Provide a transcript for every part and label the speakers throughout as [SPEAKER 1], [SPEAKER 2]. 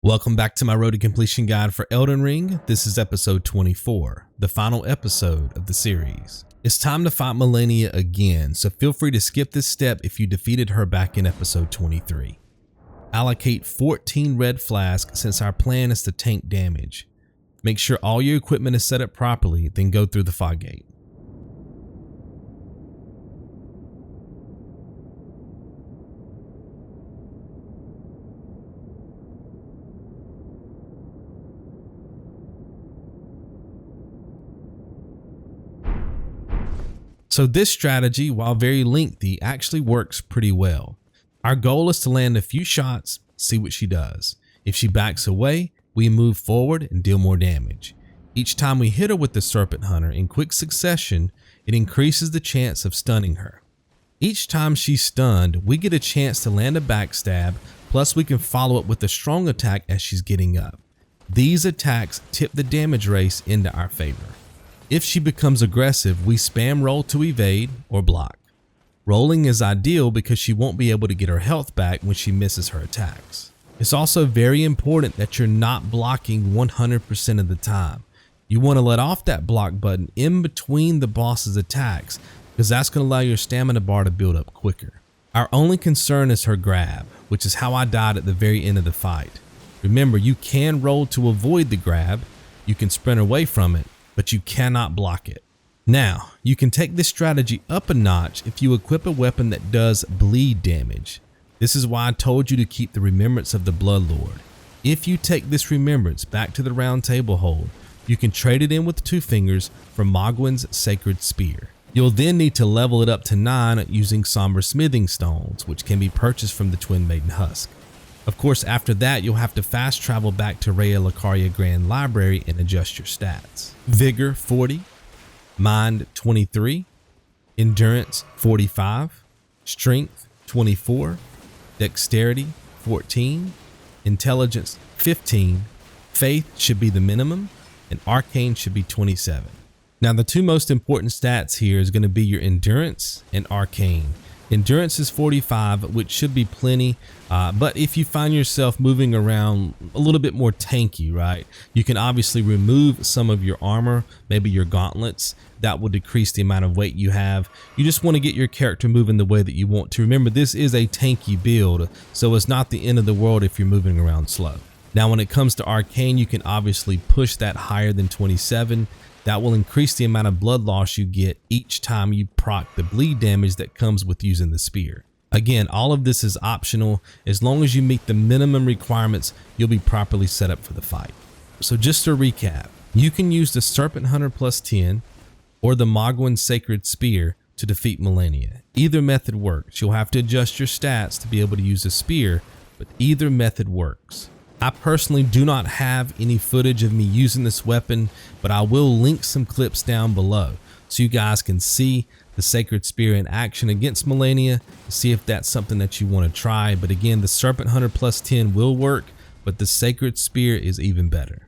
[SPEAKER 1] Welcome back to my road to completion guide for Elden Ring. This is episode 24, the final episode of the series. It's time to fight Malenia again, so feel free to skip this step if you defeated her back in episode 23. Allocate 14 red flasks since our plan is to tank damage. Make sure all your equipment is set up properly, then go through the fog gate. So this strategy, while very lengthy, actually works pretty well. Our goal is to land a few shots, see what she does. If she backs away, we move forward and deal more damage. Each time we hit her with the Serpent Hunter in quick succession, it increases the chance of stunning her. Each time she's stunned, we get a chance to land a backstab, plus we can follow up with a strong attack as she's getting up. These attacks tip the damage race into our favor. If she becomes aggressive, we spam roll to evade or block. Rolling is ideal because she won't be able to get her health back when she misses her attacks. It's also very important that you're not blocking 100% of the time. You want to let off that block button in between the boss's attacks because that's going to allow your stamina bar to build up quicker. Our only concern is her grab, which is how I died at the very end of the fight. Remember, you can roll to avoid the grab, you can sprint away from it, but you cannot block it. Now, you can take this strategy up a notch if you equip a weapon that does bleed damage. This is why I told you to keep the Remembrance of the Bloodlord. If you take this Remembrance back to the Round Table hold, you can trade it in with 2 fingers for Mogwin's Sacred Spear. You'll then need to level it up to 9 using Somber Smithing Stones, which can be purchased from the Twin Maiden Husk. Of course, after that, you'll have to fast travel back to Raya Lucaria Grand Library and adjust your stats. Vigor 40, Mind 23, Endurance 45, Strength 24, Dexterity 14, Intelligence 15, Faith should be the minimum, and Arcane should be 27. Now the 2 most important stats here is going to be your Endurance and Arcane. Endurance is 45, which should be plenty, but if you find yourself moving around a little bit more tanky, right, you can obviously remove some of your armor, maybe your gauntlets. That will decrease the amount of weight you have. You just want to get your character moving the way that you want to. Remember, this is a tanky build, so it's not the end of the world if you're moving around slow. Now, when it comes to Arcane, you can obviously push that higher than 27. That will increase the amount of blood loss you get each time you proc the bleed damage that comes with using the spear. Again, all of this is optional. As long as you meet the minimum requirements, you'll be properly set up for the fight. So just to recap, you can use the Serpent Hunter plus 10 or the Mogwin's Sacred Spear to defeat Malenia. Either method works. You'll have to adjust your stats to be able to use a spear, but either method works. I personally do not have any footage of me using this weapon, but I will link some clips down below so you guys can see the Sacred Spear in action against Malenia to see if that's something that you want to try. But again, the Serpent Hunter plus 10 will work, but the Sacred Spear is even better.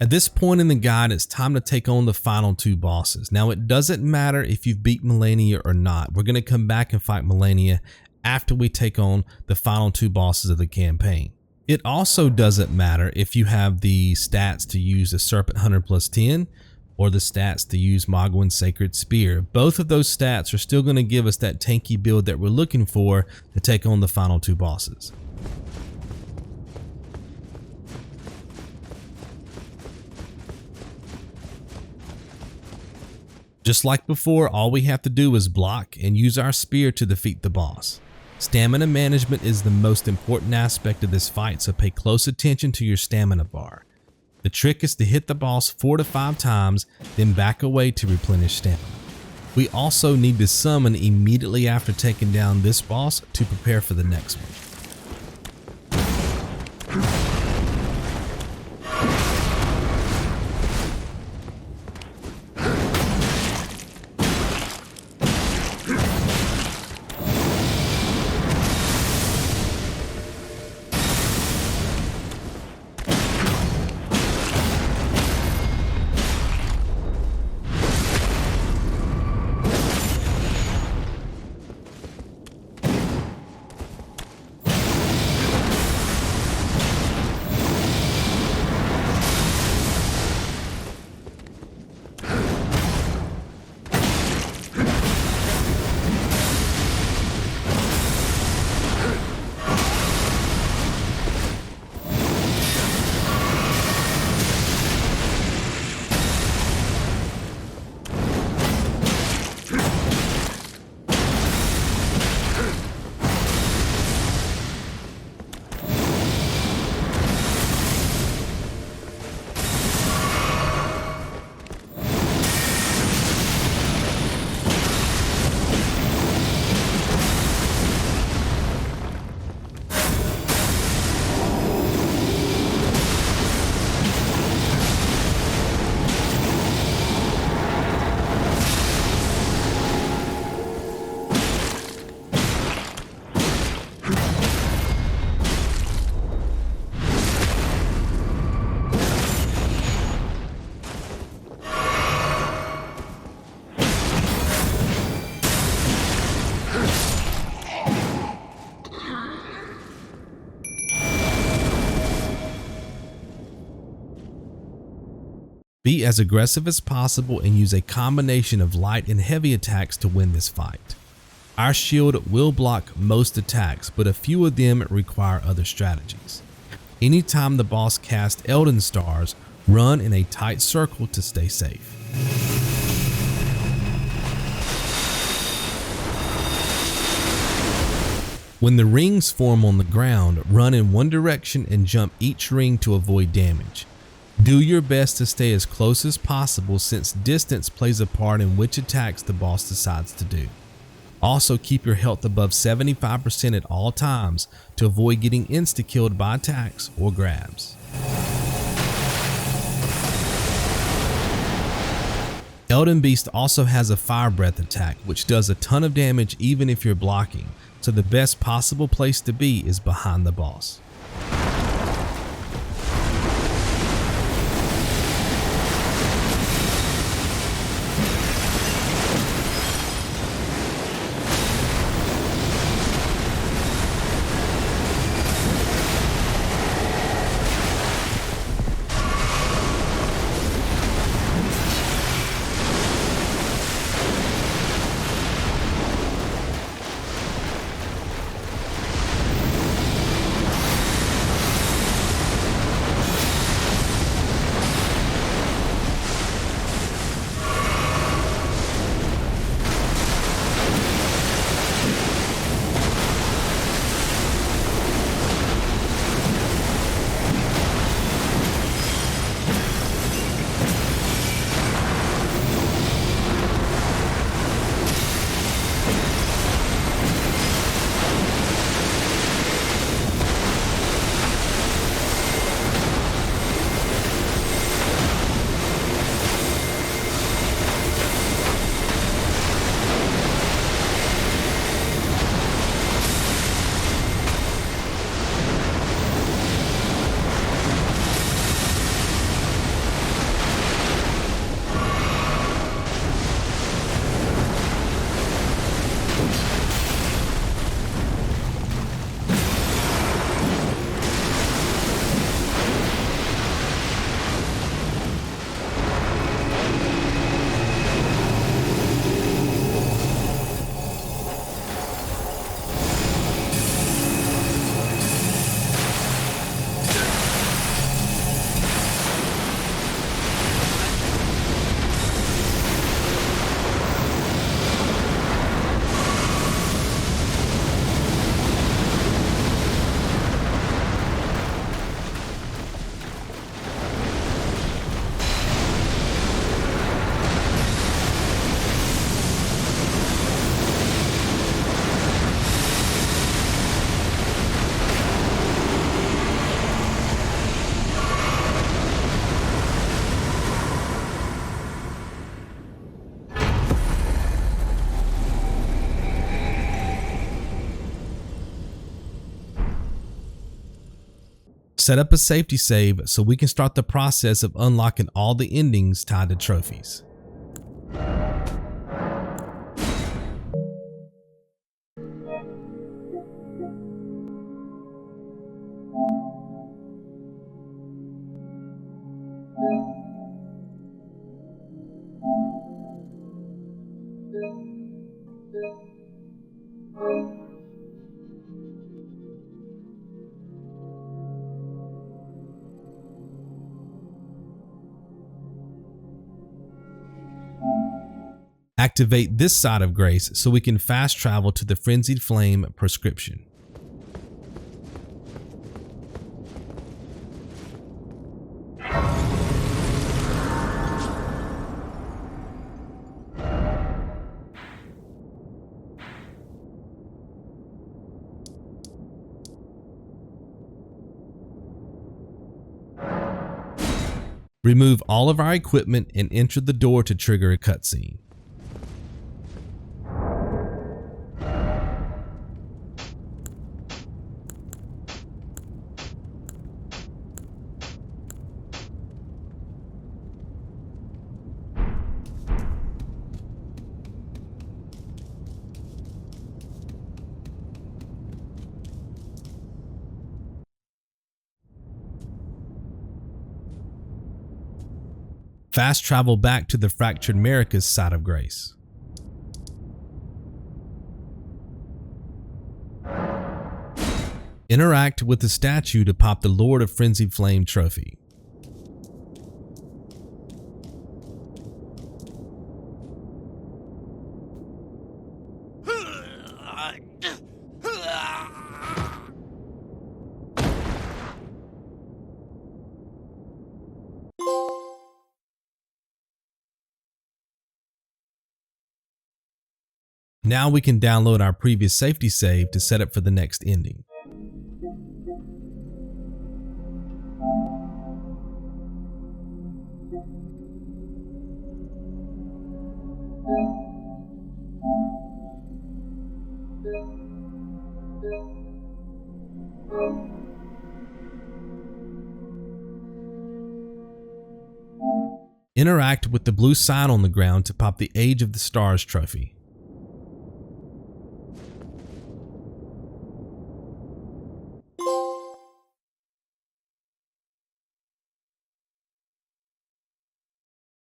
[SPEAKER 1] At this point in the guide, it's time to take on the final 2 bosses. Now, it doesn't matter if you've beat Malenia or not. We're going to come back and fight Malenia after we take on the final 2 bosses of the campaign. It also doesn't matter if you have the stats to use the Serpent Hunter plus 10 or the stats to use Mogwin's Sacred Spear. Both of those stats are still going to give us that tanky build that we're looking for to take on the final 2 bosses. Just like before, all we have to do is block and use our spear to defeat the boss. Stamina management is the most important aspect of this fight, so pay close attention to your stamina bar. The trick is to hit the boss 4 to 5 times, then back away to replenish stamina. We also need to summon immediately after taking down this boss to prepare for the next one. Be as aggressive as possible and use a combination of light and heavy attacks to win this fight. Our shield will block most attacks, but a few of them require other strategies. Anytime the boss casts Elden Stars, run in a tight circle to stay safe. When the rings form on the ground, run in one direction and jump each ring to avoid damage. Do your best to stay as close as possible since distance plays a part in which attacks the boss decides to do. Also keep your health above 75% at all times to avoid getting insta-killed by attacks or grabs. Elden Beast also has a Fire Breath attack which does a ton of damage even if you're blocking, so the best possible place to be is behind the boss. Set up a safety save so we can start the process of unlocking all the endings tied to trophies. Activate this side of grace so we can fast travel to the Frenzied Flame Proscription. Remove all of our equipment and enter the door to trigger a cutscene. Fast travel back to the fractured Marika's side of grace. Interact with the statue to pop the Lord of Frenzied Flame trophy. Now we can download our previous safety save to set up for the next ending. Interact with the blue sign on the ground to pop the Age of the Stars trophy.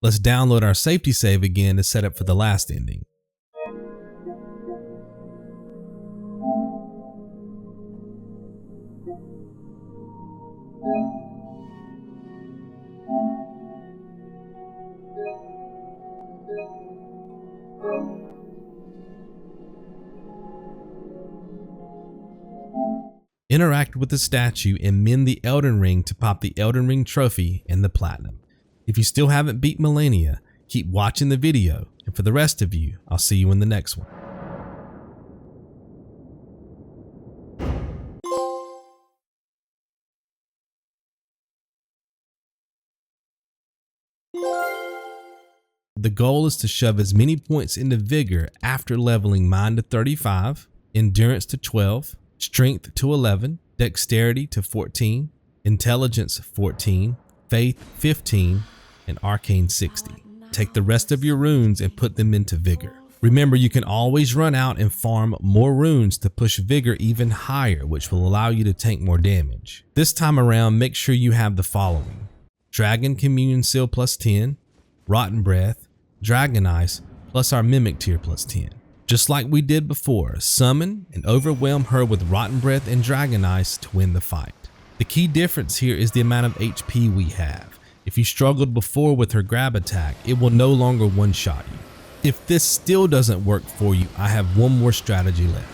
[SPEAKER 1] Let's download our safety save again to set up for the last ending. Interact with the statue and mend the Elden Ring to pop the Elden Ring trophy and the platinum. If you still haven't beat Malenia, keep watching the video, and for the rest of you, I'll see you in the next one. The goal is to shove as many points into Vigor after leveling Mind to 35, Endurance to 12, Strength to 11, Dexterity to 14, Intelligence 14, Faith 15, and Arcane 60. Take the rest of your runes and put them into Vigor. Remember, you can always run out and farm more runes to push Vigor even higher, which will allow you to tank more damage. This time around, make sure you have the following: Dragon Communion Seal plus 10, Rotten Breath, Dragonice, plus our Mimic tier plus 10. Just like we did before, summon and overwhelm her with Rotten Breath and Dragonice to win the fight. The key difference here is the amount of HP we have. If you struggled before with her grab attack, it will no longer one-shot you. If this still doesn't work for you, I have one more strategy left.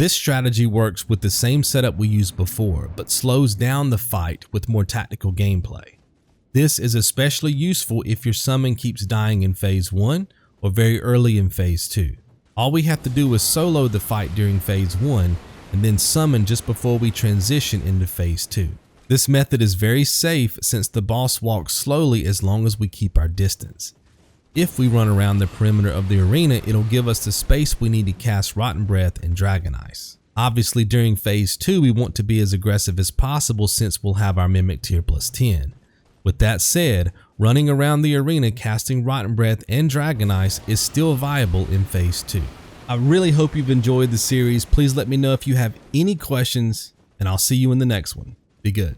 [SPEAKER 1] This strategy works with the same setup we used before, but slows down the fight with more tactical gameplay. This is especially useful if your summon keeps dying in phase 1 or very early in phase 2. All we have to do is solo the fight during phase 1 and then summon just before we transition into phase 2. This method is very safe since the boss walks slowly as long as we keep our distance. If we run around the perimeter of the arena, it'll give us the space we need to cast Rotten Breath and Dragonice. Obviously during phase 2 we want to be as aggressive as possible since we'll have our Mimic tier plus 10. With that said, running around the arena casting Rotten Breath and Dragonice is still viable in phase 2. I really hope you've enjoyed the series. Please let me know if you have any questions, and I'll see you in the next one. Be good.